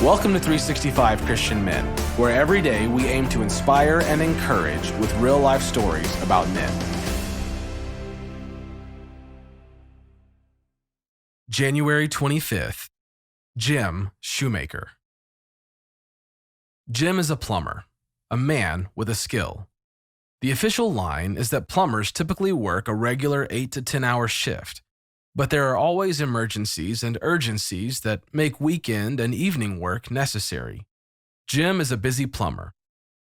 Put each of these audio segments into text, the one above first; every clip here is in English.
Welcome to 365 Christian Men, where every day we aim to inspire and encourage with real-life stories about men. January 25th, Jim Shoemaker. Jim is a plumber, a man with a skill. The official line is that plumbers typically work a regular 8 to 10-hour shift, but there are always emergencies and urgencies that make weekend and evening work necessary. Jim is a busy plumber,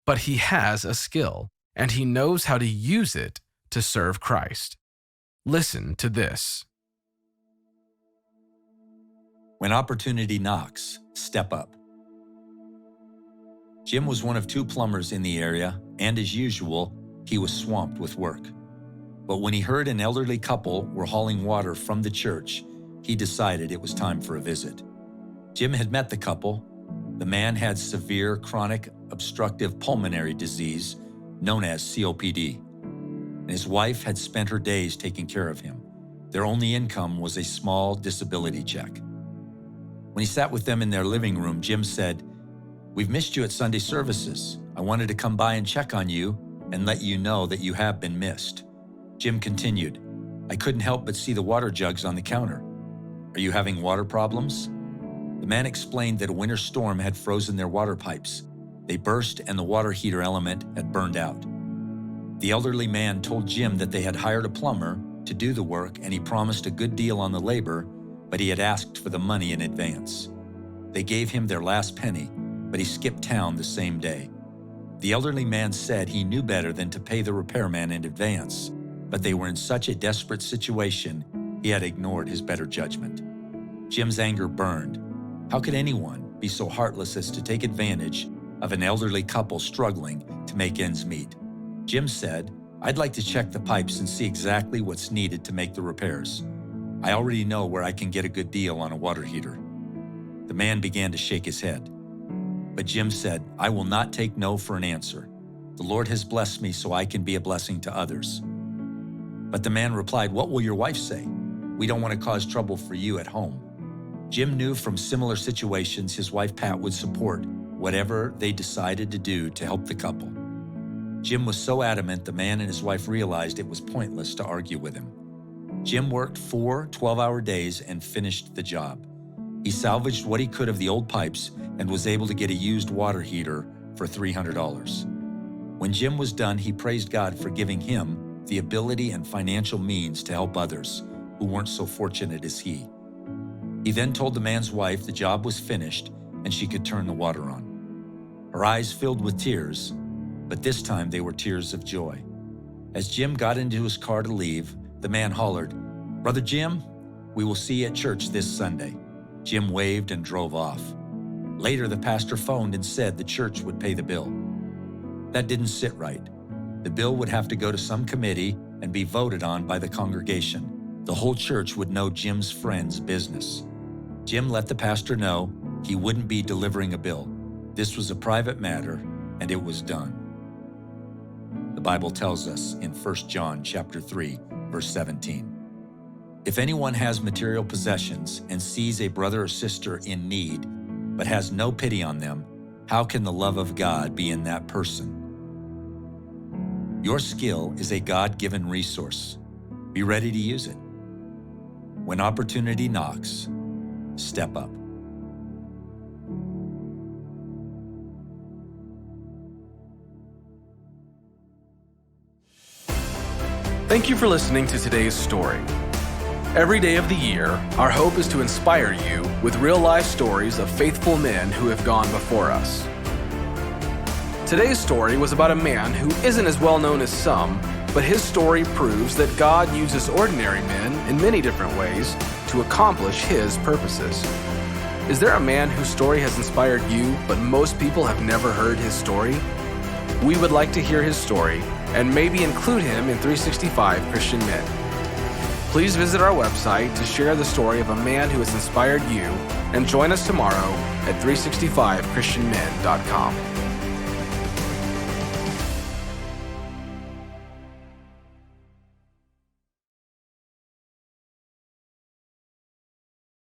but he has a skill, and he knows how to use it to serve Christ. Listen to this. When opportunity knocks, step up. Jim was one of 2 plumbers in the area, and as usual, he was swamped with work. But when he heard an elderly couple were hauling water from the church, he decided it was time for a visit. Jim had met the couple. The man had severe chronic obstructive pulmonary disease known as COPD. And his wife had spent her days taking care of him. Their only income was a small disability check. When he sat with them in their living room, Jim said, "We've missed you at Sunday services. I wanted to come by and check on you and let you know that you have been missed." Jim continued, "I couldn't help but see the water jugs on the counter. Are you having water problems?" The man explained that a winter storm had frozen their water pipes. They burst and the water heater element had burned out. The elderly man told Jim that they had hired a plumber to do the work and he promised a good deal on the labor, but he had asked for the money in advance. They gave him their last penny, but he skipped town the same day. The elderly man said he knew better than to pay the repairman in advance, but they were in such a desperate situation, he had ignored his better judgment. Jim's anger burned. How could anyone be so heartless as to take advantage of an elderly couple struggling to make ends meet? Jim said, "I'd like to check the pipes and see exactly what's needed to make the repairs. I already know where I can get a good deal on a water heater." The man began to shake his head. But Jim said, "I will not take no for an answer. The Lord has blessed me so I can be a blessing to others." But the man replied, "What will your wife say? We don't want to cause trouble for you at home." Jim knew from similar situations his wife Pat would support whatever they decided to do to help the couple. Jim was so adamant the man and his wife realized it was pointless to argue with him. Jim worked 4 12-hour days and finished the job. He salvaged what he could of the old pipes and was able to get a used water heater for $300. When Jim was done, he praised God for giving him the ability and financial means to help others who weren't so fortunate as he. He then told the man's wife the job was finished and she could turn the water on. Her eyes filled with tears, but this time they were tears of joy. As Jim got into his car to leave, the man hollered, "Brother Jim, we will see you at church this Sunday." Jim waved and drove off. Later, the pastor phoned and said the church would pay the bill. That didn't sit right. The bill would have to go to some committee and be voted on by the congregation. The whole church would know Jim's friend's business. Jim let the pastor know he wouldn't be delivering a bill. This was a private matter, and it was done. The Bible tells us in 1 John chapter 3, verse 17, "If anyone has material possessions and sees a brother or sister in need, but has no pity on them, how can the love of God be in that person?" Your skill is a God-given resource. Be ready to use it. When opportunity knocks, step up. Thank you for listening to today's story. Every day of the year, our hope is to inspire you with real-life stories of faithful men who have gone before us. Today's story was about a man who isn't as well known as some, but his story proves that God uses ordinary men in many different ways to accomplish His purposes. Is there a man whose story has inspired you, but most people have never heard his story? We would like to hear his story and maybe include him in 365 Christian Men. Please visit our website to share the story of a man who has inspired you, and join us tomorrow at 365christianmen.com.